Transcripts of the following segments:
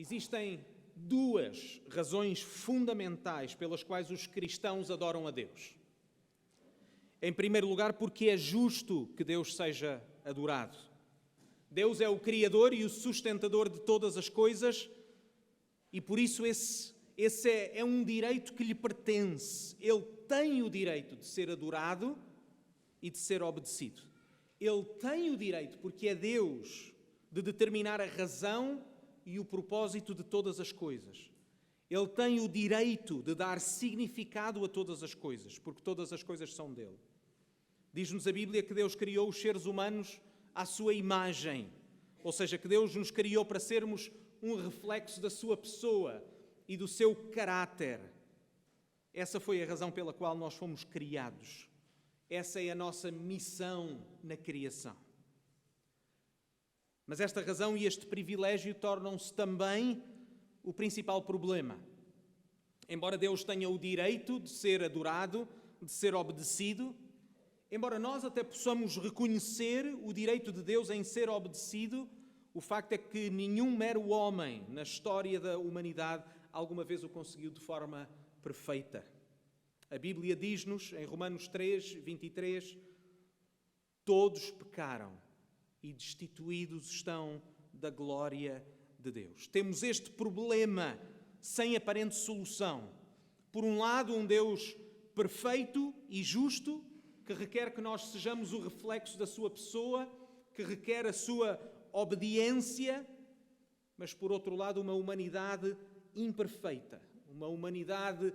Existem duas razões fundamentais pelas quais os cristãos adoram a Deus. Em primeiro lugar, porque é justo que Deus seja adorado. Deus é o Criador e o sustentador de todas as coisas e por isso esse é um direito que lhe pertence. Ele tem o direito de ser adorado e de ser obedecido. Ele tem o direito, porque é Deus, de determinar a razão e o propósito de todas as coisas. Ele tem o direito de dar significado a todas as coisas, porque todas as coisas são dele. Diz-nos a Bíblia que Deus criou os seres humanos à sua imagem, ou seja, que Deus nos criou para sermos um reflexo da sua pessoa e do seu caráter. Essa foi a razão pela qual nós fomos criados. Essa é a nossa missão na criação. Mas esta razão e este privilégio tornam-se também o principal problema. Embora Deus tenha o direito de ser adorado, de ser obedecido, embora nós até possamos reconhecer o direito de Deus em ser obedecido, o facto é que nenhum mero homem na história da humanidade alguma vez o conseguiu de forma perfeita. A Bíblia diz-nos, em Romanos 3, 23, todos pecaram e destituídos estão da glória de Deus. Temos este problema sem aparente solução. Por um lado, um Deus perfeito e justo, que requer que nós sejamos o reflexo da sua pessoa, que requer a sua obediência, mas por outro lado, uma humanidade imperfeita, uma humanidade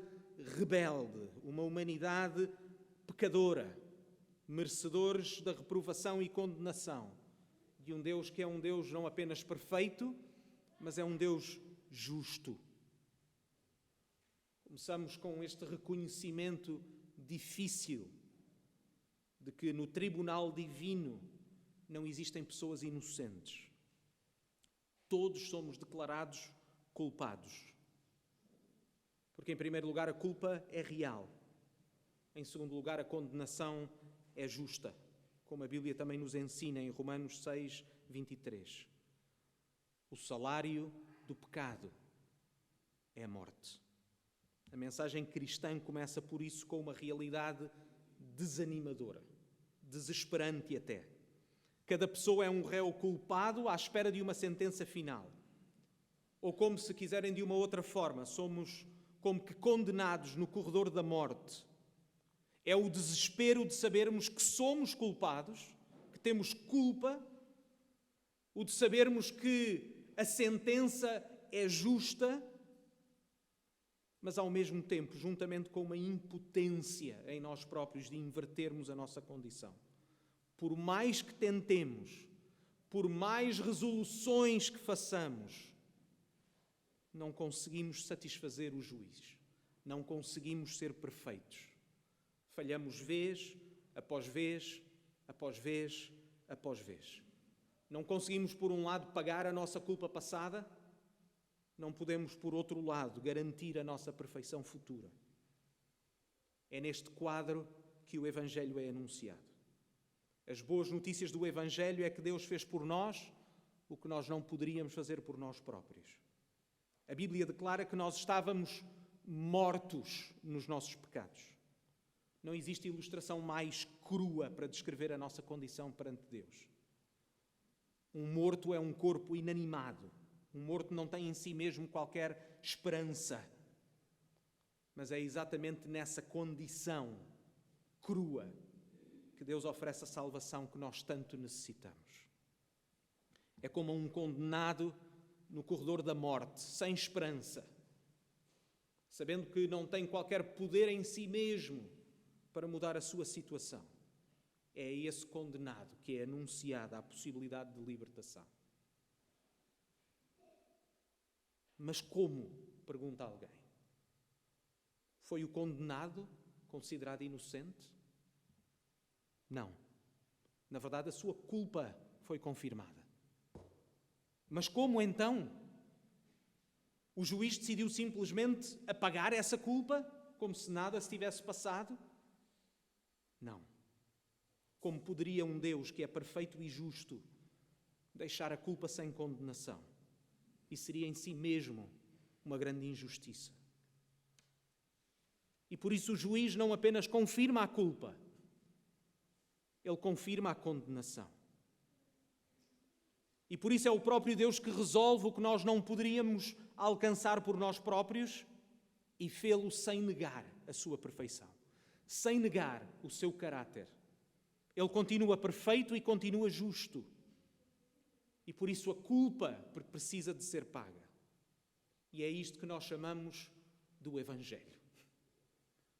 rebelde, uma humanidade pecadora, merecedores da reprovação e condenação de um Deus que é um Deus não apenas perfeito, mas é um Deus justo. Começamos com este reconhecimento difícil de que no tribunal divino não existem pessoas inocentes. Todos somos declarados culpados. Porque, em primeiro lugar, a culpa é real. Em segundo lugar, a condenação é justa, como a Bíblia também nos ensina em Romanos 6, 23. O salário do pecado é a morte. A mensagem cristã começa por isso com uma realidade desanimadora, desesperante até. Cada pessoa é um réu culpado à espera de uma sentença final. Ou, como se quiserem de uma outra forma, somos como que condenados no corredor da morte. É o desespero de sabermos que somos culpados, que temos culpa, o de sabermos que a sentença é justa, mas ao mesmo tempo, juntamente com uma impotência em nós próprios de invertermos a nossa condição. Por mais que tentemos, por mais resoluções que façamos, não conseguimos satisfazer o juiz, não conseguimos ser perfeitos. Falhamos vez após vez, após vez, após vez. Não conseguimos, por um lado, pagar a nossa culpa passada, não podemos, por outro lado, garantir a nossa perfeição futura. É neste quadro que o Evangelho é anunciado. As boas notícias do Evangelho é que Deus fez por nós o que nós não poderíamos fazer por nós próprios. A Bíblia declara que nós estávamos mortos nos nossos pecados. Não existe ilustração mais crua para descrever a nossa condição perante Deus. Um morto é um corpo inanimado. Um morto não tem em si mesmo qualquer esperança. Mas é exatamente nessa condição crua que Deus oferece a salvação que nós tanto necessitamos. É como um condenado no corredor da morte, sem esperança, sabendo que não tem qualquer poder em si mesmo para mudar a sua situação. É a esse condenado que é anunciada a possibilidade de libertação. Mas como? Pergunta alguém. Foi o condenado considerado inocente? Não. Na verdade, a sua culpa foi confirmada. Mas como então? O juiz decidiu simplesmente apagar essa culpa, como se nada se tivesse passado? Não. Como poderia um Deus que é perfeito e justo deixar a culpa sem condenação? e seria em si mesmo uma grande injustiça. E por isso o juiz não apenas confirma a culpa, ele confirma a condenação. E por isso é o próprio Deus que resolve o que nós não poderíamos alcançar por nós próprios e fê-lo sem negar a sua perfeição, sem negar o seu caráter. Ele continua perfeito e continua justo. E por isso a culpa precisa de ser paga. E é isto que nós chamamos do Evangelho.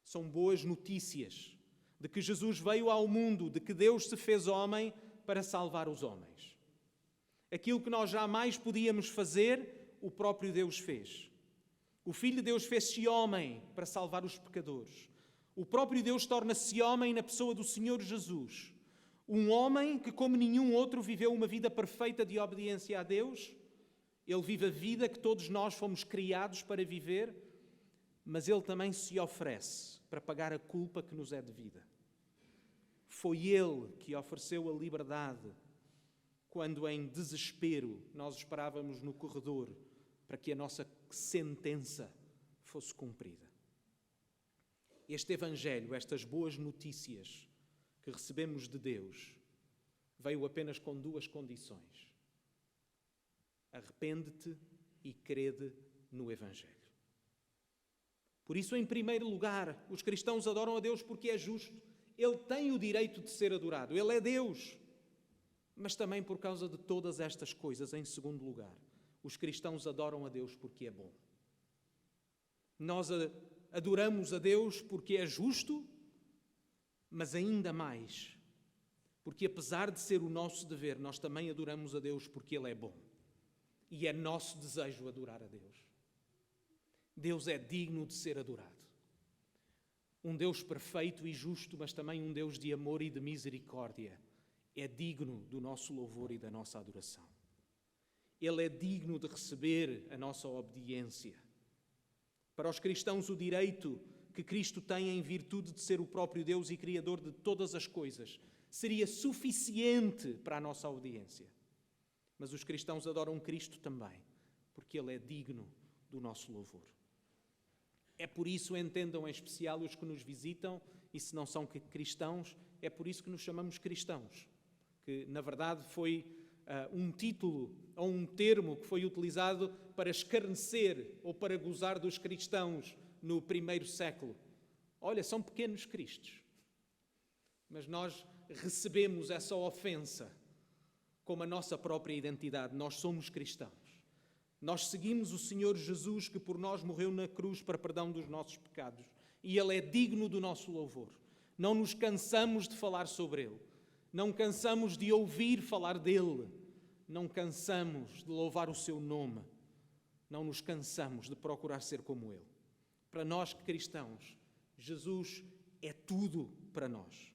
São boas notícias de que Jesus veio ao mundo, de que Deus se fez homem para salvar os homens. Aquilo que nós jamais podíamos fazer, o próprio Deus fez. O Filho de Deus fez-se homem para salvar os pecadores. O próprio Deus torna-se homem na pessoa do Senhor Jesus. Um homem que, como nenhum outro, viveu uma vida perfeita de obediência a Deus. Ele vive a vida que todos nós fomos criados para viver, mas ele também se oferece para pagar a culpa que nos é devida. Foi ele que ofereceu a liberdade quando, em desespero, nós esperávamos no corredor para que a nossa sentença fosse cumprida. Este Evangelho, estas boas notícias que recebemos de Deus, veio apenas com duas condições: arrepende-te e crede no Evangelho. Por isso, em primeiro lugar, os cristãos adoram a Deus porque é justo. Ele tem o direito de ser adorado, Ele é Deus. Mas também por causa de todas estas coisas, em segundo lugar, os cristãos adoram a Deus porque é bom. Nós adoramos a Deus porque é justo, mas ainda mais, porque apesar de ser o nosso dever, nós também adoramos a Deus porque Ele é bom. E é nosso desejo adorar a Deus. Deus é digno de ser adorado. Um Deus perfeito e justo, mas também um Deus de amor e de misericórdia, é digno do nosso louvor e da nossa adoração. Ele é digno de receber a nossa obediência. Para os cristãos, o direito que Cristo tem em virtude de ser o próprio Deus e Criador de todas as coisas seria suficiente para a nossa obediência. Mas os cristãos adoram Cristo também, porque Ele é digno do nosso louvor. É por isso, entendam em especial os que nos visitam, e se não são cristãos, é por isso que nos chamamos cristãos, que na verdade foi um título ou um termo que foi utilizado para escarnecer ou para gozar dos cristãos no primeiro século. Olha, são pequenos cristos. Mas nós recebemos essa ofensa como a nossa própria identidade. Nós somos cristãos. Nós seguimos o Senhor Jesus, que por nós morreu na cruz para perdão dos nossos pecados. E Ele é digno do nosso louvor. Não nos cansamos de falar sobre Ele. Não cansamos de ouvir falar dEle. Não cansamos de louvar o Seu nome. Não nos cansamos de procurar ser como Ele. Para nós cristãos, Jesus é tudo para nós.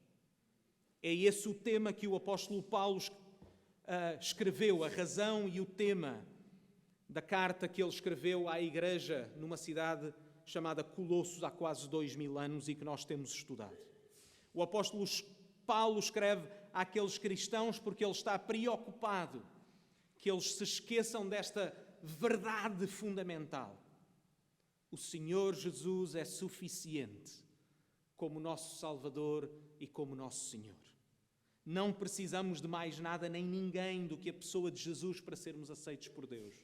É esse o tema que o apóstolo Paulo escreveu, a razão e o tema da carta que ele escreveu à igreja numa cidade chamada Colossos há quase 2000 anos e que nós temos estudado. O apóstolo Paulo escreve àqueles cristãos porque ele está preocupado que eles se esqueçam desta verdade fundamental. O Senhor Jesus é suficiente como nosso Salvador e como nosso Senhor. Não precisamos de mais nada nem ninguém do que a pessoa de Jesus para sermos aceitos por Deus.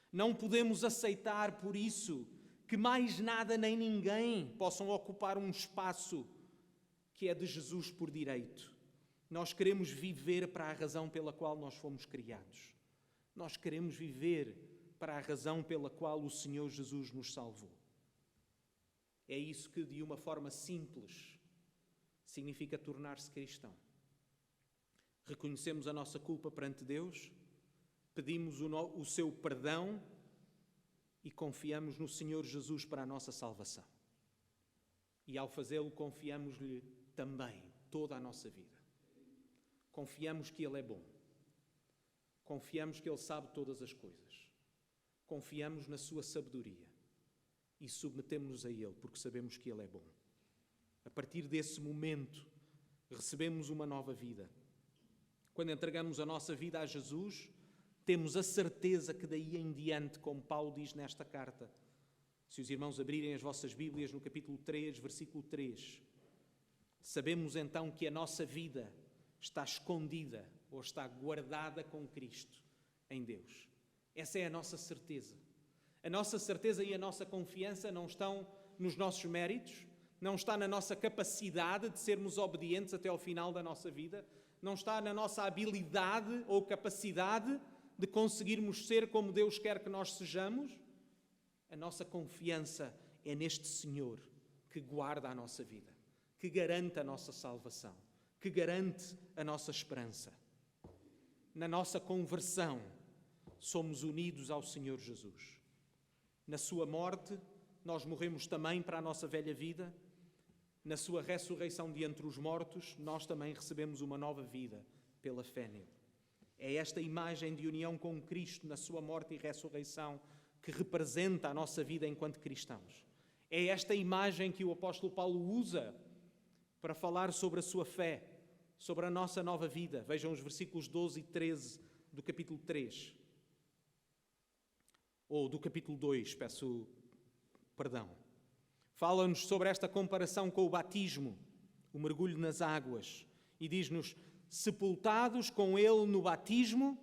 Não podemos aceitar, por isso, que mais nada nem ninguém possam ocupar um espaço que é de Jesus por direito. Nós queremos viver para a razão pela qual nós fomos criados. Nós queremos viver para a razão pela qual o Senhor Jesus nos salvou. É isso que, de uma forma simples, significa tornar-se cristão. Reconhecemos a nossa culpa perante Deus, pedimos o seu perdão e confiamos no Senhor Jesus para a nossa salvação. E ao fazê-lo, confiamos-lhe também toda a nossa vida. Confiamos que Ele é bom. Confiamos que Ele sabe todas as coisas. Confiamos na sua sabedoria e submetemos-nos a Ele porque sabemos que Ele é bom. A partir desse momento, recebemos uma nova vida. Quando entregamos a nossa vida a Jesus, temos a certeza que daí em diante, como Paulo diz nesta carta, se os irmãos abrirem as vossas Bíblias no capítulo 3, versículo 3, sabemos então que a nossa vida está escondida ou está guardada com Cristo em Deus. Essa é a nossa certeza. A nossa certeza e a nossa confiança não estão nos nossos méritos, não está na nossa capacidade de sermos obedientes até ao final da nossa vida, não está na nossa habilidade ou capacidade de conseguirmos ser como Deus quer que nós sejamos. A nossa confiança é neste Senhor que guarda a nossa vida, que garante a nossa salvação, que garante a nossa esperança. Na nossa conversão, somos unidos ao Senhor Jesus. Na sua morte, nós morremos também para a nossa velha vida. Na sua ressurreição de entre os mortos, nós também recebemos uma nova vida pela fé nele. É esta imagem de união com Cristo na sua morte e ressurreição que representa a nossa vida enquanto cristãos. É esta imagem que o apóstolo Paulo usa para falar sobre a sua fé, sobre a nossa nova vida. Vejam os versículos 12 e 13 do capítulo 3. Ou do capítulo 2, peço perdão. Fala-nos sobre esta comparação com o batismo, o mergulho nas águas, e diz-nos: sepultados com ele no batismo,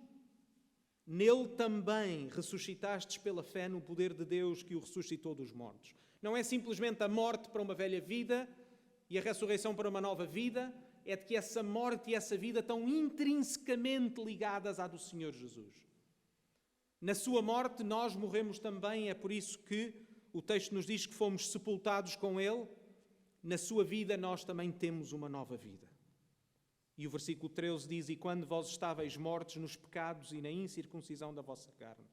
nele também ressuscitastes pela fé no poder de Deus que o ressuscitou dos mortos. Não é simplesmente a morte para uma velha vida e a ressurreição para uma nova vida, é de que essa morte e essa vida estão intrinsecamente ligadas à do Senhor Jesus. Na sua morte nós morremos também, é por isso que o texto nos diz que fomos sepultados com ele. Na sua vida nós também temos uma nova vida. E o versículo 13 diz: e quando vós estáveis mortos nos pecados e na incircuncisão da vossa carne,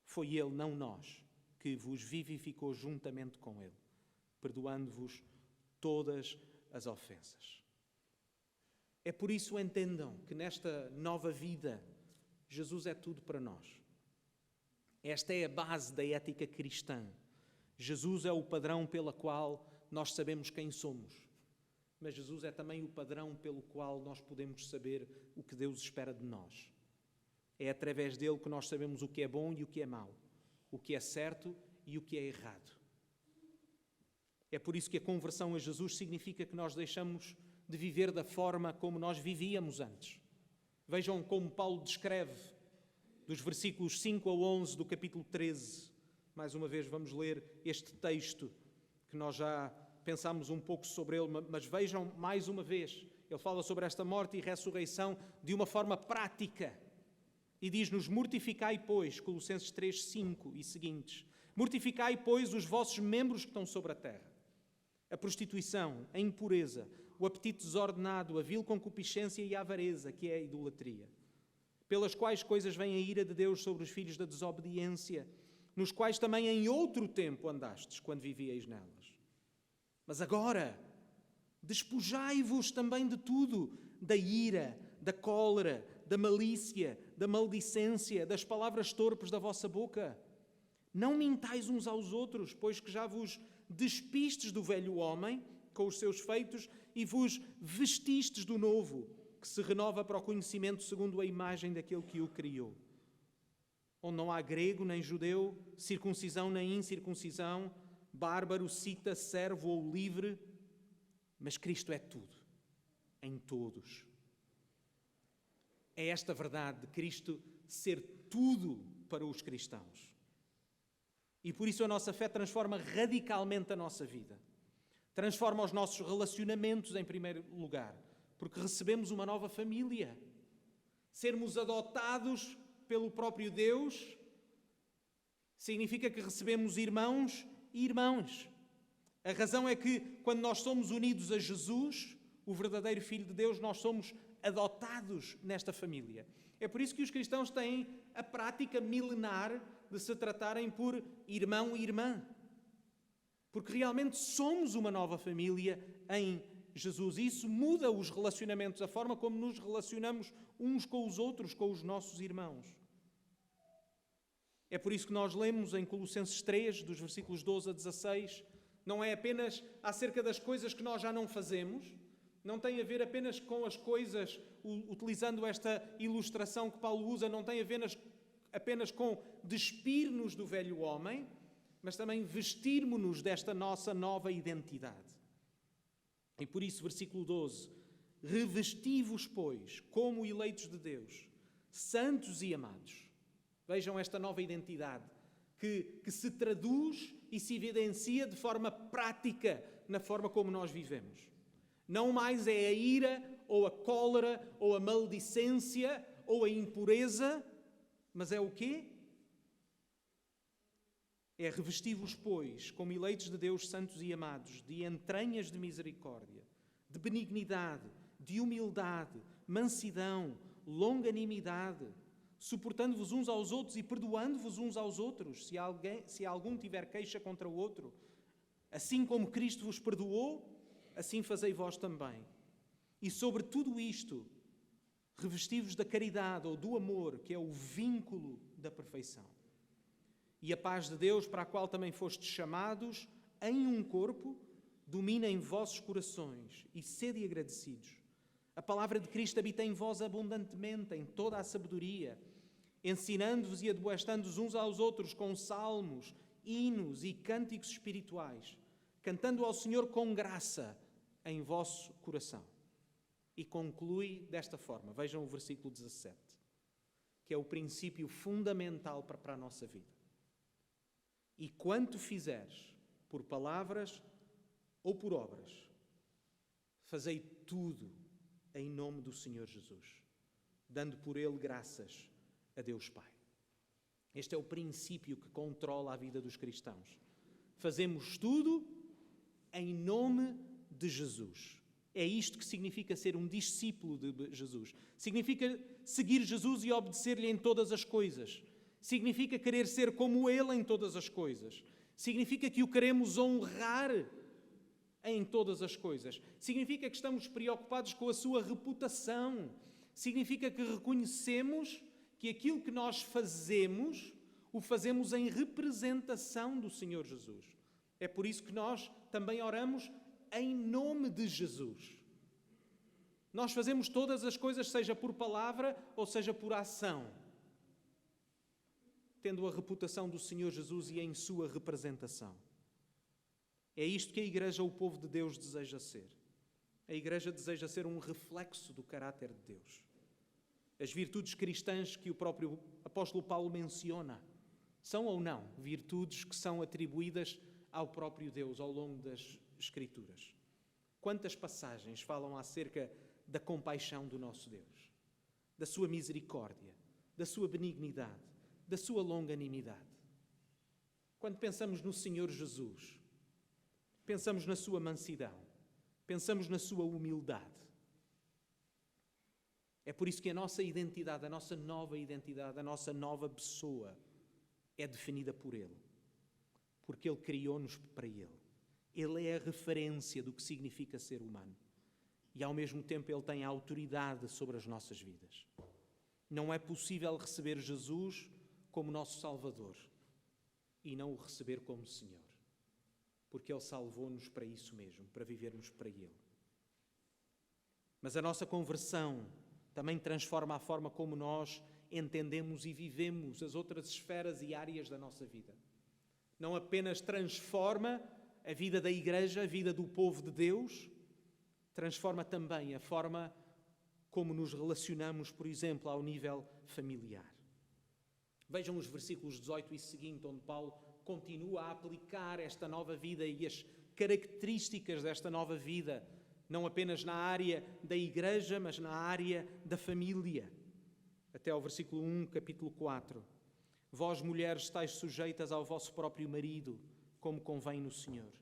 foi ele, não nós, que vos vivificou juntamente com ele, perdoando-vos todas as ofensas. É por isso, entendam, que nesta nova vida, Jesus é tudo para nós. Esta é a base da ética cristã. Jesus é o padrão pelo qual nós sabemos quem somos. Mas Jesus é também o padrão pelo qual nós podemos saber o que Deus espera de nós. É através dele que nós sabemos o que é bom e o que é mau, o que é certo e o que é errado. É por isso que a conversão a Jesus significa que nós deixamos de viver da forma como nós vivíamos antes. Vejam como Paulo descreve, dos versículos 5 a 11 do capítulo 13. Mais uma vez vamos ler este texto, que nós já pensámos um pouco sobre ele, mas vejam mais uma vez. Ele fala sobre esta morte e ressurreição de uma forma prática. E diz-nos: mortificai, pois, Colossenses 3, 5 e seguintes. Mortificai, pois, os vossos membros que estão sobre a terra. A prostituição, a impureza, o apetite desordenado, a vil concupiscência e a avareza, que é a idolatria. Pelas quais coisas vem a ira de Deus sobre os filhos da desobediência, nos quais também em outro tempo andastes, quando vivíeis nelas. Mas agora, despojai-vos também de tudo, da ira, da cólera, da malícia, da maldicência, das palavras torpes da vossa boca. Não mintais uns aos outros, pois que já vos despistes do velho homem, com os seus feitos, e vos vestistes do novo, que se renova para o conhecimento segundo a imagem daquele que o criou. Onde não há grego nem judeu, circuncisão nem incircuncisão, bárbaro, cita, servo ou livre, mas Cristo é tudo, em todos. É esta verdade de Cristo ser tudo para os cristãos. E por isso a nossa fé transforma radicalmente a nossa vida. Transforma os nossos relacionamentos em primeiro lugar, porque recebemos uma nova família. Sermos adotados pelo próprio Deus significa que recebemos irmãos e irmãs. A razão é que, quando nós somos unidos a Jesus, o verdadeiro Filho de Deus, nós somos adotados nesta família. É por isso que os cristãos têm a prática milenar de se tratarem por irmão e irmã. Porque realmente somos uma nova família em Jesus. E isso muda os relacionamentos, a forma como nos relacionamos uns com os outros, com os nossos irmãos. É por isso que nós lemos em Colossenses 3, dos versículos 12 a 16, não é apenas acerca das coisas que nós já não fazemos, não tem a ver apenas com as coisas, utilizando esta ilustração que Paulo usa, não tem apenas com despir-nos do velho homem, mas também vestirmos-nos desta nossa nova identidade. E por isso, versículo 12, revesti-vos, pois, como eleitos de Deus, santos e amados. Vejam esta nova identidade que se traduz e se evidencia de forma prática na forma como nós vivemos. Não mais é a ira, ou a cólera, ou a maledicência, ou a impureza, mas é o quê? É revesti-vos, pois, como eleitos de Deus, santos e amados, de entranhas de misericórdia, de benignidade, de humildade, mansidão, longanimidade, suportando-vos uns aos outros e perdoando-vos uns aos outros, se algum tiver queixa contra o outro. Assim como Cristo vos perdoou, assim fazei vós também. E sobre tudo isto, revesti-vos da caridade ou do amor, que é o vínculo da perfeição. E a paz de Deus, para a qual também fostes chamados, em um corpo, domina em vossos corações e sede agradecidos. A palavra de Cristo habita em vós abundantemente, em toda a sabedoria, ensinando-vos e admoestando-vos uns aos outros com salmos, hinos e cânticos espirituais, cantando ao Senhor com graça em vosso coração. E conclui desta forma, vejam o versículo 17, que é o princípio fundamental para a nossa vida. E quanto fizeres, por palavras ou por obras, fazei tudo em nome do Senhor Jesus, dando por Ele graças a Deus Pai. Este é o princípio que controla a vida dos cristãos. Fazemos tudo em nome de Jesus. É isto que significa ser um discípulo de Jesus. Significa seguir Jesus e obedecer-lhe em todas as coisas. Significa querer ser como Ele em todas as coisas. Significa que o queremos honrar em todas as coisas. Significa que estamos preocupados com a sua reputação. Significa que reconhecemos que aquilo que nós fazemos, o fazemos em representação do Senhor Jesus. É por isso que nós também oramos em nome de Jesus. Nós fazemos todas as coisas, seja por palavra ou seja por ação, tendo a reputação do Senhor Jesus e em sua representação. É isto que a Igreja, o povo de Deus, deseja ser. A Igreja deseja ser um reflexo do caráter de Deus. As virtudes cristãs que o próprio apóstolo Paulo menciona são ou não virtudes que são atribuídas ao próprio Deus ao longo das Escrituras. Quantas passagens falam acerca da compaixão do nosso Deus, da sua misericórdia, da sua benignidade, da sua longanimidade. Quando pensamos no Senhor Jesus, pensamos na sua mansidão, pensamos na sua humildade. É por isso que a nossa identidade, a nossa nova identidade, a nossa nova pessoa é definida por Ele. Porque Ele criou-nos para Ele. Ele é a referência do que significa ser humano. E ao mesmo tempo Ele tem a autoridade sobre as nossas vidas. Não é possível receber Jesus como nosso Salvador e não o receber como Senhor. Porque Ele salvou-nos para isso mesmo, para vivermos para Ele. Mas a nossa conversão também transforma a forma como nós entendemos e vivemos as outras esferas e áreas da nossa vida. Não apenas transforma a vida da Igreja, a vida do povo de Deus, transforma também a forma como nos relacionamos, por exemplo, ao nível familiar. Vejam os versículos 18 e seguinte, onde Paulo continua a aplicar esta nova vida e as características desta nova vida, não apenas na área da Igreja, mas na área da família. Até ao versículo 1, capítulo 4. Vós, mulheres, estáis sujeitas ao vosso próprio marido, como convém no Senhor.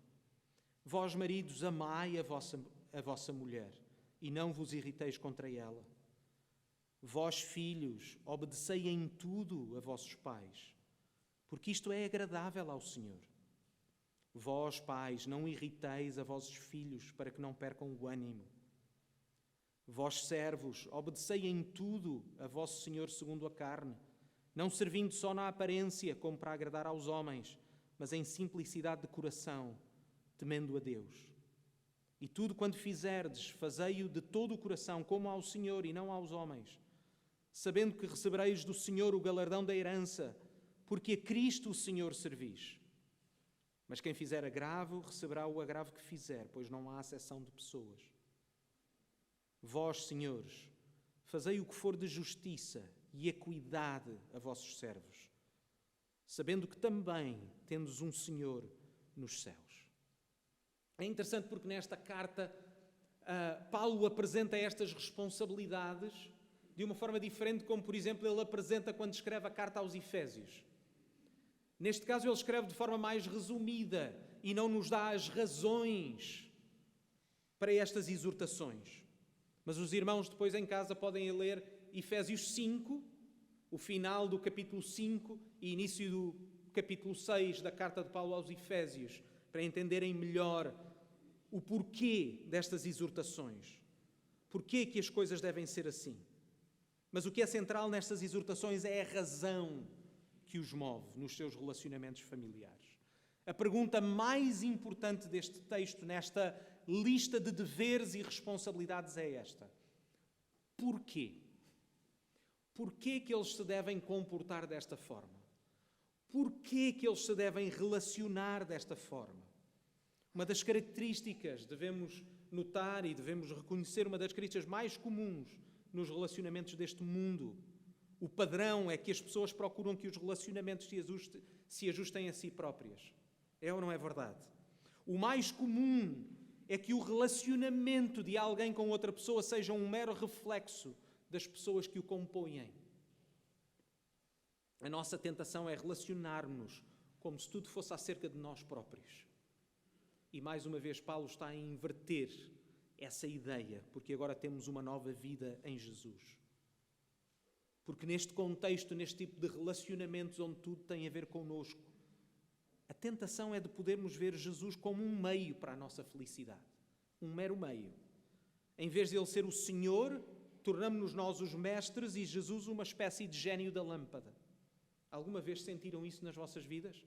Vós, maridos, amai a vossa mulher, e não vos irriteis contra ela. Vós, filhos, obedecei em tudo a vossos pais, porque isto é agradável ao Senhor. Vós, pais, não irriteis a vossos filhos, para que não percam o ânimo. Vós, servos, obedecei em tudo a vosso Senhor segundo a carne, não servindo só na aparência, como para agradar aos homens, mas em simplicidade de coração, temendo a Deus. E tudo quanto fizerdes, fazei-o de todo o coração, como ao Senhor e não aos homens, sabendo que recebereis do Senhor o galardão da herança, porque a Cristo o Senhor servis. Mas quem fizer agravo, receberá o agravo que fizer, pois não há acepção de pessoas. Vós, senhores, fazei o que for de justiça e equidade a vossos servos, sabendo que também tendes um Senhor nos céus. É interessante porque nesta carta Paulo apresenta estas responsabilidades de uma forma diferente, como por exemplo ele apresenta quando escreve a carta aos Efésios. Neste caso ele escreve de forma mais resumida e não nos dá as razões para estas exortações. Mas os irmãos depois em casa podem ler Efésios 5, o final do capítulo 5 e início do capítulo 6 da carta de Paulo aos Efésios, para entenderem melhor o porquê destas exortações. Porquê que as coisas devem ser assim. Mas o que é central nestas exortações é a razão que os move nos seus relacionamentos familiares. A pergunta mais importante deste texto, nesta lista de deveres e responsabilidades, é esta: porquê? Porquê que eles se devem comportar desta forma? Porquê que eles se devem relacionar desta forma? Uma das características, devemos notar e devemos reconhecer, uma das características mais comuns nos relacionamentos deste mundo, o padrão é que as pessoas procuram que os relacionamentos se ajustem a si próprias. É ou não é verdade? O mais comum é que o relacionamento de alguém com outra pessoa seja um mero reflexo das pessoas que o compõem. A nossa tentação é relacionar-nos como se tudo fosse acerca de nós próprios. E mais uma vez Paulo está a inverter essa ideia, porque agora temos uma nova vida em Jesus. Porque neste contexto, neste tipo de relacionamentos onde tudo tem a ver connosco, a tentação é de podermos ver Jesus como um meio para a nossa felicidade. Um mero meio. Em vez de Ele ser o Senhor, tornamos-nos nós os mestres e Jesus uma espécie de gênio da lâmpada. Alguma vez sentiram isso nas vossas vidas?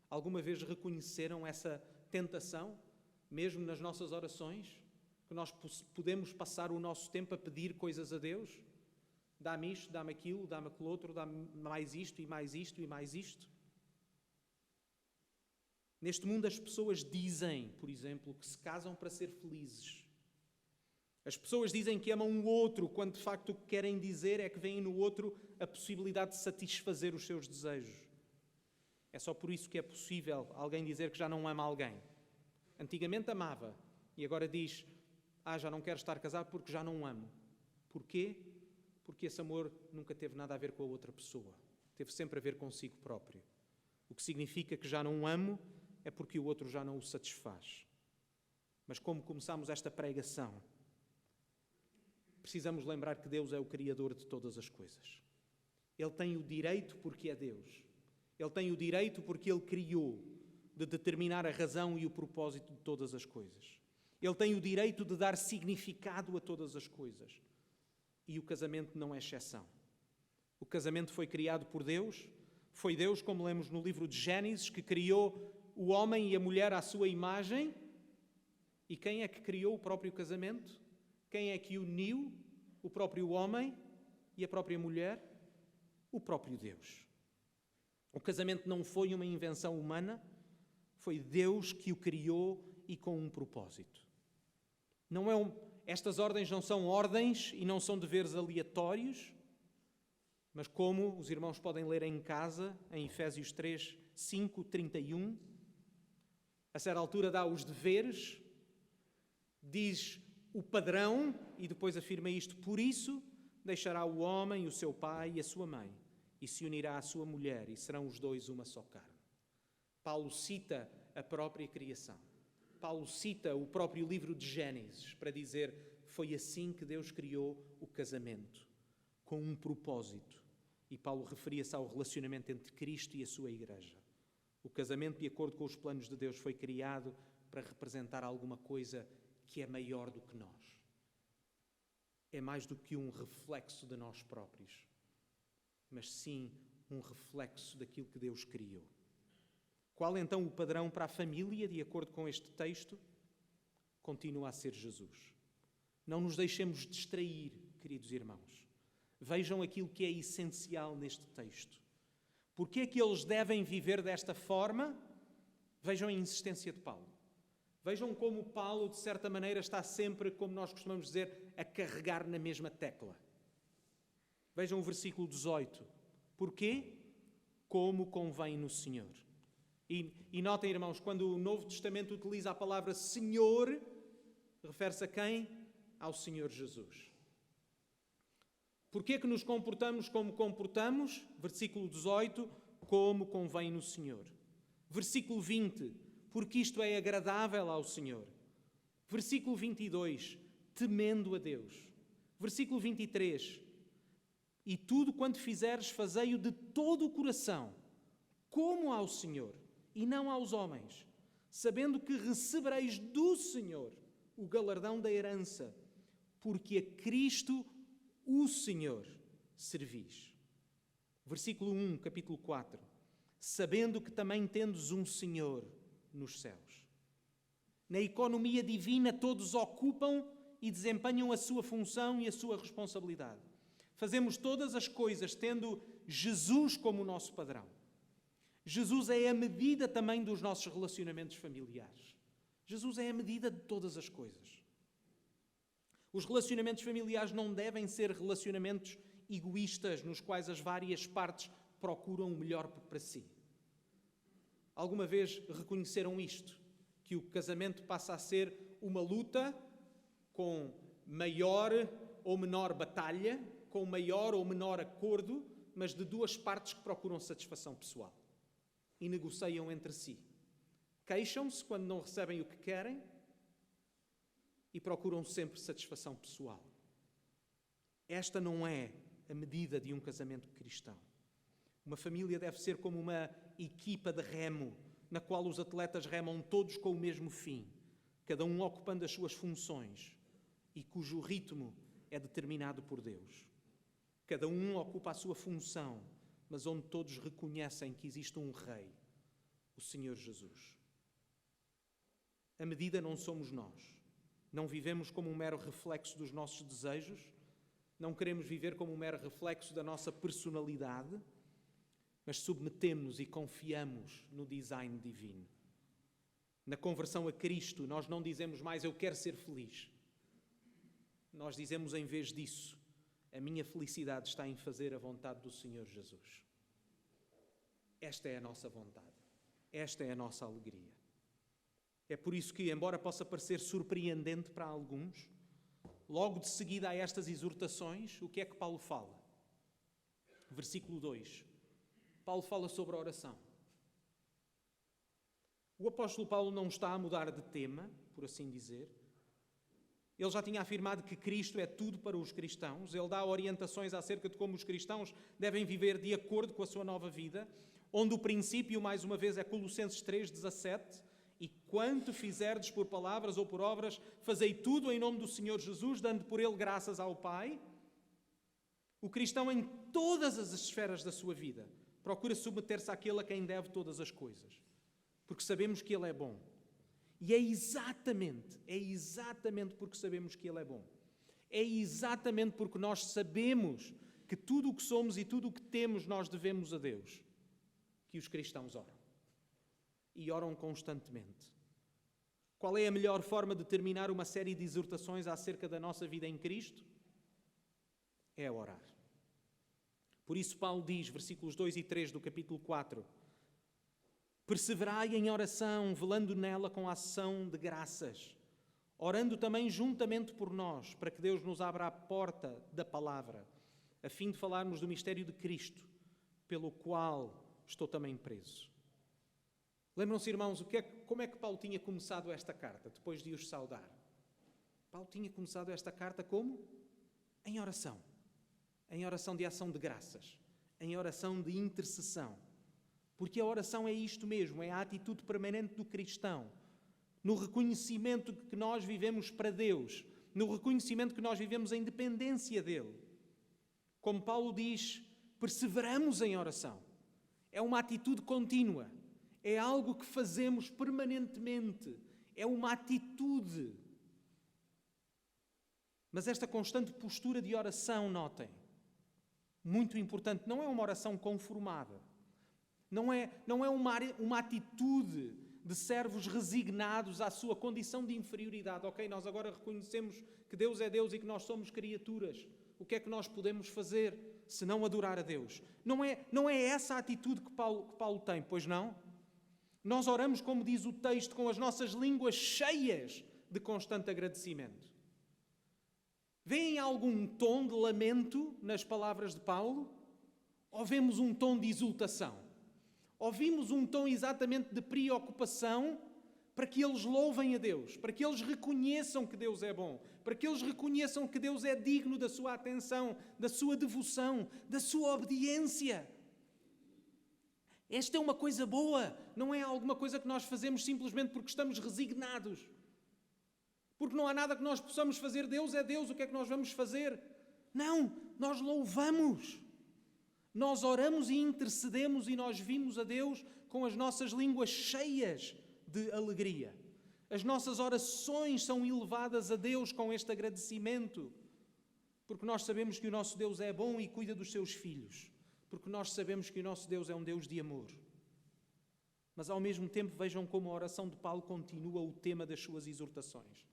Alguma vez reconheceram essa tentação, mesmo nas nossas orações? Que nós podemos passar o nosso tempo a pedir coisas a Deus? Dá-me isto, dá-me aquilo, dá-me aquele outro, dá-me mais isto e mais isto e mais isto. Neste mundo as pessoas dizem, por exemplo, que se casam para ser felizes. As pessoas dizem que amam o outro, quando de facto o que querem dizer é que veem no outro a possibilidade de satisfazer os seus desejos. É só por isso que é possível alguém dizer que já não ama alguém. Antigamente amava e agora diz, já não quero estar casado porque já não amo. Porquê? Porque esse amor nunca teve nada a ver com a outra pessoa. Teve sempre a ver consigo próprio. O que significa que já não amo é porque o outro já não o satisfaz. Mas como começamos esta pregação, precisamos lembrar que Deus é o Criador de todas as coisas. Ele tem o direito porque é Deus. Ele tem o direito porque Ele criou, de determinar a razão e o propósito de todas as coisas. Ele tem o direito de dar significado a todas as coisas. E o casamento não é exceção. O casamento foi criado por Deus. Foi Deus, como lemos no livro de Gênesis, que criou o homem e a mulher à sua imagem. E quem é que criou o próprio casamento? Quem é que uniu o próprio homem e a própria mulher? O próprio Deus. O casamento não foi uma invenção humana, foi Deus que o criou e com um propósito. Estas ordens não são ordens e não são deveres aleatórios, mas como os irmãos podem ler em casa, em Efésios 3, 5, 31, a certa altura dá os deveres, diz o padrão e depois afirma isto: por isso deixará o homem o seu pai e a sua mãe e se unirá à sua mulher e serão os dois uma só carne. Paulo cita a própria criação. Paulo cita o próprio livro de Gênesis para dizer: foi assim que Deus criou o casamento, com um propósito. E Paulo referia-se ao relacionamento entre Cristo e a sua igreja. O casamento, de acordo com os planos de Deus, foi criado para representar alguma coisa que é maior do que nós. É mais do que um reflexo de nós próprios, mas sim um reflexo daquilo que Deus criou. Qual então o padrão para a família, de acordo com este texto? Continua a ser Jesus. Não nos deixemos distrair, queridos irmãos. Vejam aquilo que é essencial neste texto. Porquê é que eles devem viver desta forma? Vejam a insistência de Paulo. Vejam como Paulo, de certa maneira, está sempre, como nós costumamos dizer, a carregar na mesma tecla. Vejam o versículo 18. Porquê? Como convém no Senhor. E notem, irmãos, quando o Novo Testamento utiliza a palavra Senhor, refere-se a quem? Ao Senhor Jesus. Porquê que nos comportamos como comportamos? Versículo 18, como convém no Senhor. Versículo 20, porque isto é agradável ao Senhor. Versículo 22, temendo a Deus. Versículo 23, e tudo quanto fizeres, fazei-o de todo o coração, como ao Senhor, e não aos homens, sabendo que recebereis do Senhor o galardão da herança, porque a Cristo, o Senhor, servis. Versículo 1, capítulo 4. Sabendo que também tendes um Senhor nos céus. Na economia divina todos ocupam e desempenham a sua função e a sua responsabilidade. Fazemos todas as coisas tendo Jesus como o nosso padrão. Jesus é a medida também dos nossos relacionamentos familiares. Jesus é a medida de todas as coisas. Os relacionamentos familiares não devem ser relacionamentos egoístas, nos quais as várias partes procuram o melhor para si. Alguma vez reconheceram isto? Que o casamento passa a ser uma luta com maior ou menor batalha, com maior ou menor acordo, mas de duas partes que procuram satisfação pessoal e negociam entre si. Queixam-se quando não recebem o que querem e procuram sempre satisfação pessoal. Esta não é a medida de um casamento cristão. Uma família deve ser como uma equipa de remo, na qual os atletas remam todos com o mesmo fim, cada um ocupando as suas funções e cujo ritmo é determinado por Deus. Cada um ocupa a sua função, mas onde todos reconhecem que existe um Rei, o Senhor Jesus. A medida não somos nós. Não vivemos como um mero reflexo dos nossos desejos, não queremos viver como um mero reflexo da nossa personalidade, mas submetemos-nos e confiamos no design divino. Na conversão a Cristo, nós não dizemos mais eu quero ser feliz. Nós dizemos em vez disso, a minha felicidade está em fazer a vontade do Senhor Jesus. Esta é a nossa vontade. Esta é a nossa alegria. É por isso que, embora possa parecer surpreendente para alguns, logo de seguida a estas exortações, o que é que Paulo fala? Versículo 2. Paulo fala sobre a oração. O apóstolo Paulo não está a mudar de tema, por assim dizer. Ele já tinha afirmado que Cristo é tudo para os cristãos. Ele dá orientações acerca de como os cristãos devem viver de acordo com a sua nova vida, onde o princípio, mais uma vez, é Colossenses 3,17. E quanto fizerdes por palavras ou por obras, fazei tudo em nome do Senhor Jesus, dando por ele graças ao Pai. O cristão, em todas as esferas da sua vida, procura submeter-se àquele a quem deve todas as coisas, porque sabemos que ele é bom. E é exatamente porque sabemos que ele é bom. É exatamente porque nós sabemos que tudo o que somos e tudo o que temos nós devemos a Deus, que os cristãos oram. E oram constantemente. Qual é a melhor forma de terminar uma série de exortações acerca da nossa vida em Cristo? É orar. Por isso Paulo diz, versículos 2 e 3 do capítulo 4, perseverai em oração, velando nela com ação de graças, orando também juntamente por nós, para que Deus nos abra a porta da palavra, a fim de falarmos do mistério de Cristo, pelo qual estou também preso. Lembram-se, irmãos, como é que Paulo tinha começado esta carta, depois de os saudar? Paulo tinha começado esta carta como? Em oração. Em oração de ação de graças. Em oração de intercessão. Porque a oração é isto mesmo, é a atitude permanente do cristão. No reconhecimento que nós vivemos para Deus. No reconhecimento que nós vivemos em dependência dEle. Como Paulo diz, perseveramos em oração. É uma atitude contínua. É algo que fazemos permanentemente. É uma atitude. Mas esta constante postura de oração, notem, Muito importante, não é uma oração conformada. Não é uma atitude de servos resignados à sua condição de inferioridade. Ok, nós agora reconhecemos que Deus é Deus e que nós somos criaturas. O que é que nós podemos fazer se não adorar a Deus? Não é essa a atitude que Paulo tem, pois não? Nós oramos, como diz o texto, com as nossas línguas cheias de constante agradecimento. Vêem algum tom de lamento nas palavras de Paulo? Ou vemos um tom de exultação? Ouvimos um tom exatamente de preocupação para que eles louvem a Deus, para que eles reconheçam que Deus é bom, para que eles reconheçam que Deus é digno da sua atenção, da sua devoção, da sua obediência. Esta é uma coisa boa, não é alguma coisa que nós fazemos simplesmente porque estamos resignados. Porque não há nada que nós possamos fazer. Deus é Deus, o que é que nós vamos fazer? Não, nós louvamos. Nós oramos e intercedemos e nós vimos a Deus com as nossas línguas cheias de alegria. As nossas orações são elevadas a Deus com este agradecimento, porque nós sabemos que o nosso Deus é bom e cuida dos seus filhos, porque nós sabemos que o nosso Deus é um Deus de amor. Mas ao mesmo tempo vejam como a oração de Paulo continua o tema das suas exortações.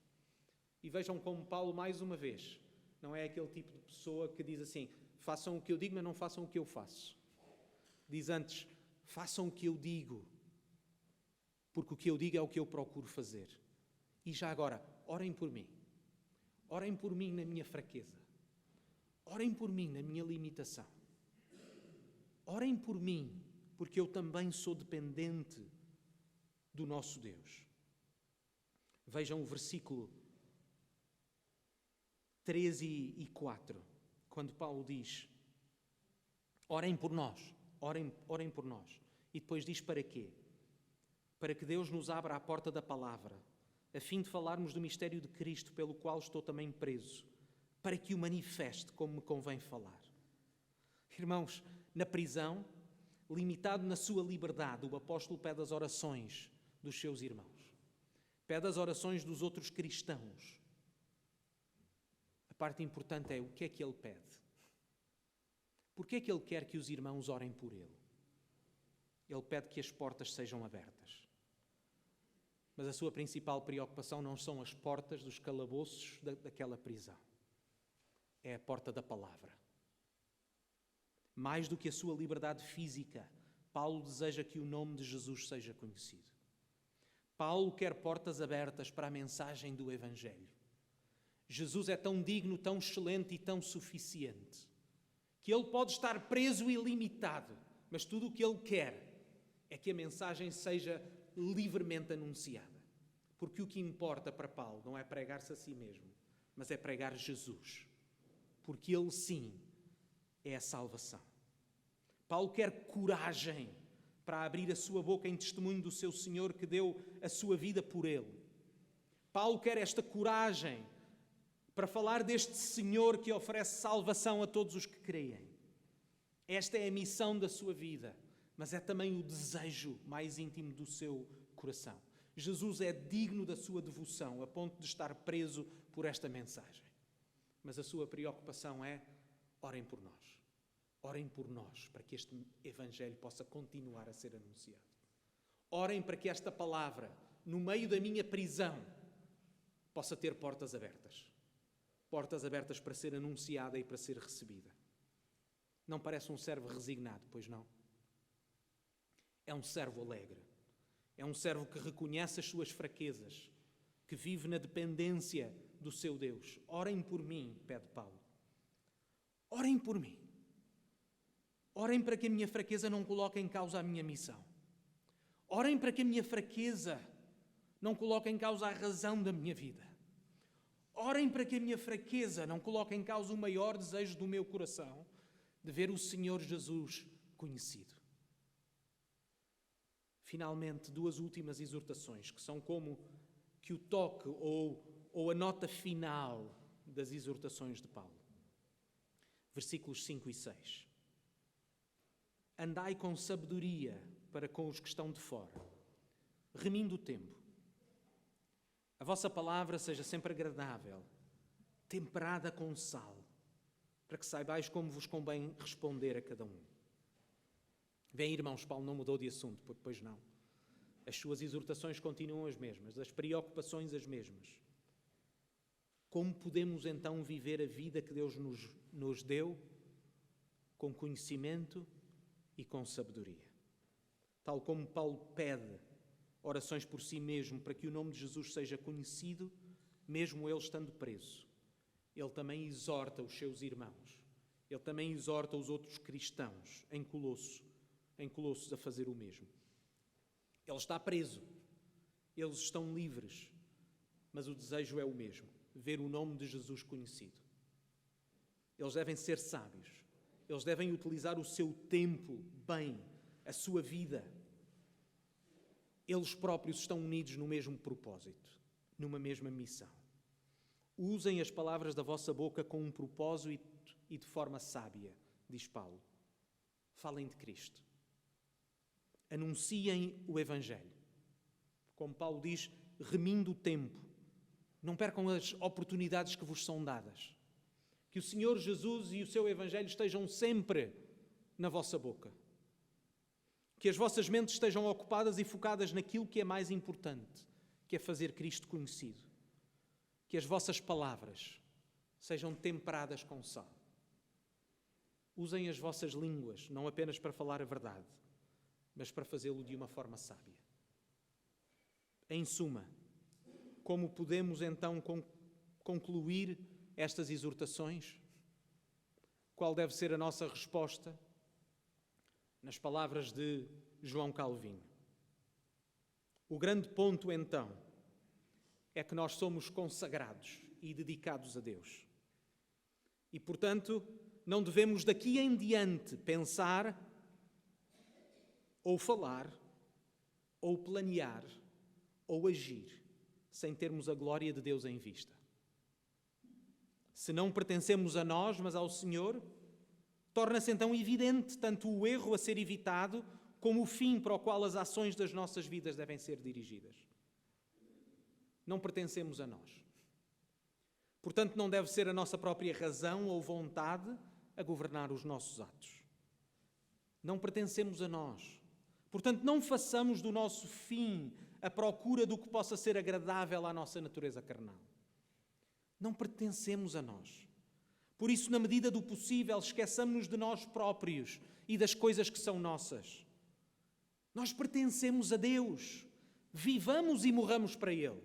E vejam como Paulo, mais uma vez, não é aquele tipo de pessoa que diz assim: façam o que eu digo, mas não façam o que eu faço. Diz antes: façam o que eu digo, porque o que eu digo é o que eu procuro fazer. E já agora, orem por mim. Orem por mim na minha fraqueza. Orem por mim na minha limitação. Orem por mim, porque eu também sou dependente do nosso Deus. Vejam o versículo 3 e 4, quando Paulo diz: orem por nós, orem por nós. E depois diz para quê? Para que Deus nos abra a porta da palavra, a fim de falarmos do mistério de Cristo, pelo qual estou também preso, para que o manifeste como me convém falar. Irmãos, na prisão, limitado na sua liberdade, o apóstolo pede as orações dos seus irmãos. Pede as orações dos outros cristãos. A parte importante é o que é que ele pede. Por que é que ele quer que os irmãos orem por ele? Ele pede que as portas sejam abertas. Mas a sua principal preocupação não são as portas dos calabouços daquela prisão. É a porta da palavra. Mais do que a sua liberdade física, Paulo deseja que o nome de Jesus seja conhecido. Paulo quer portas abertas para a mensagem do Evangelho. Jesus é tão digno, tão excelente e tão suficiente, que ele pode estar preso e limitado, mas tudo o que ele quer é que a mensagem seja livremente anunciada. Porque o que importa para Paulo não é pregar-se a si mesmo, mas é pregar Jesus. Porque ele sim é a salvação. Paulo quer coragem para abrir a sua boca em testemunho do seu Senhor que deu a sua vida por ele. Paulo quer esta coragem para falar deste Senhor que oferece salvação a todos os que creem. Esta é a missão da sua vida, mas é também o desejo mais íntimo do seu coração. Jesus é digno da sua devoção, a ponto de estar preso por esta mensagem. Mas a sua preocupação é: orem por nós. Orem por nós, para que este Evangelho possa continuar a ser anunciado. Orem para que esta palavra, no meio da minha prisão, possa ter portas abertas. Portas abertas para ser anunciada e para ser recebida. Não parece um servo resignado, pois não? É um servo alegre. É um servo que reconhece as suas fraquezas, que vive na dependência do seu Deus. Orem por mim, pede Paulo. Orem por mim. Orem para que a minha fraqueza não coloque em causa a minha missão. Orem para que a minha fraqueza não coloque em causa a razão da minha vida. Orem para que a minha fraqueza não coloque em causa o maior desejo do meu coração, de ver o Senhor Jesus conhecido. Finalmente, duas últimas exortações, que são como que o toque ou a nota final das exortações de Paulo. Versículos 5 e 6. Andai com sabedoria para com os que estão de fora, remindo o tempo. A vossa palavra seja sempre agradável, temperada com sal, para que saibais como vos convém responder a cada um. Bem, irmãos, Paulo não mudou de assunto, pois não. As suas exortações continuam as mesmas, as preocupações as mesmas. Como podemos então viver a vida que Deus nos deu com conhecimento e com sabedoria? Tal como Paulo pede orações por si mesmo para que o nome de Jesus seja conhecido, mesmo ele estando preso, ele também exorta os seus irmãos, ele também exorta os outros cristãos em Colossos a fazer o mesmo. Ele está preso, eles estão livres, mas o desejo é o mesmo, ver o nome de Jesus conhecido. Eles devem ser sábios, eles devem utilizar o seu tempo bem, a sua vida. Eles próprios estão unidos no mesmo propósito, numa mesma missão. Usem as palavras da vossa boca com um propósito e de forma sábia, diz Paulo. Falem de Cristo. Anunciem o Evangelho. Como Paulo diz, remindo o tempo. Não percam as oportunidades que vos são dadas. Que o Senhor Jesus e o seu Evangelho estejam sempre na vossa boca. Que as vossas mentes estejam ocupadas e focadas naquilo que é mais importante, que é fazer Cristo conhecido. Que as vossas palavras sejam temperadas com sal. Usem as vossas línguas, não apenas para falar a verdade, mas para fazê-lo de uma forma sábia. Em suma, como podemos então concluir estas exortações? Qual deve ser a nossa resposta? Nas palavras de João Calvino. O grande ponto, então, é que nós somos consagrados e dedicados a Deus. E, portanto, não devemos daqui em diante pensar, ou falar, ou planear, ou agir, sem termos a glória de Deus em vista. Se não pertencemos a nós, mas ao Senhor, torna-se então evidente tanto o erro a ser evitado, como o fim para o qual as ações das nossas vidas devem ser dirigidas. Não pertencemos a nós. Portanto, não deve ser a nossa própria razão ou vontade a governar os nossos atos. Não pertencemos a nós. Portanto, não façamos do nosso fim a procura do que possa ser agradável à nossa natureza carnal. Não pertencemos a nós. Por isso, na medida do possível, esqueçamos-nos de nós próprios e das coisas que são nossas. Nós pertencemos a Deus. Vivamos e morramos para Ele.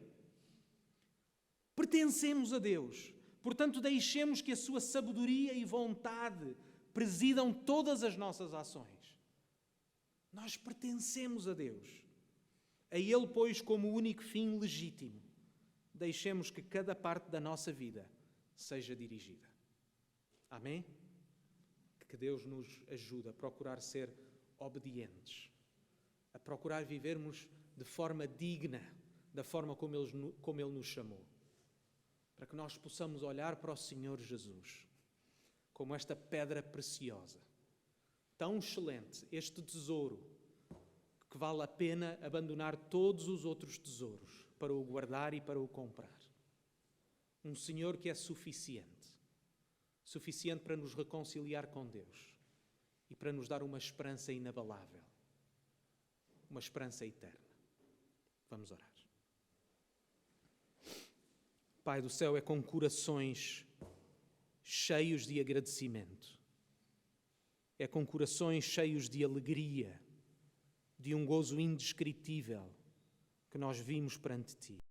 Pertencemos a Deus. Portanto, deixemos que a sua sabedoria e vontade presidam todas as nossas ações. Nós pertencemos a Deus. A Ele, pois, como o único fim legítimo, deixemos que cada parte da nossa vida seja dirigida. Amém? Que Deus nos ajude a procurar ser obedientes, a procurar vivermos de forma digna da forma como Ele nos chamou, para que nós possamos olhar para o Senhor Jesus como esta pedra preciosa, tão excelente, este tesouro, que vale a pena abandonar todos os outros tesouros para o guardar e para o comprar. Um Senhor que é suficiente para nos reconciliar com Deus e para nos dar uma esperança inabalável, uma esperança eterna. Vamos orar. Pai do céu, é com corações cheios de agradecimento, é com corações cheios de alegria, de um gozo indescritível que nós vimos perante Ti.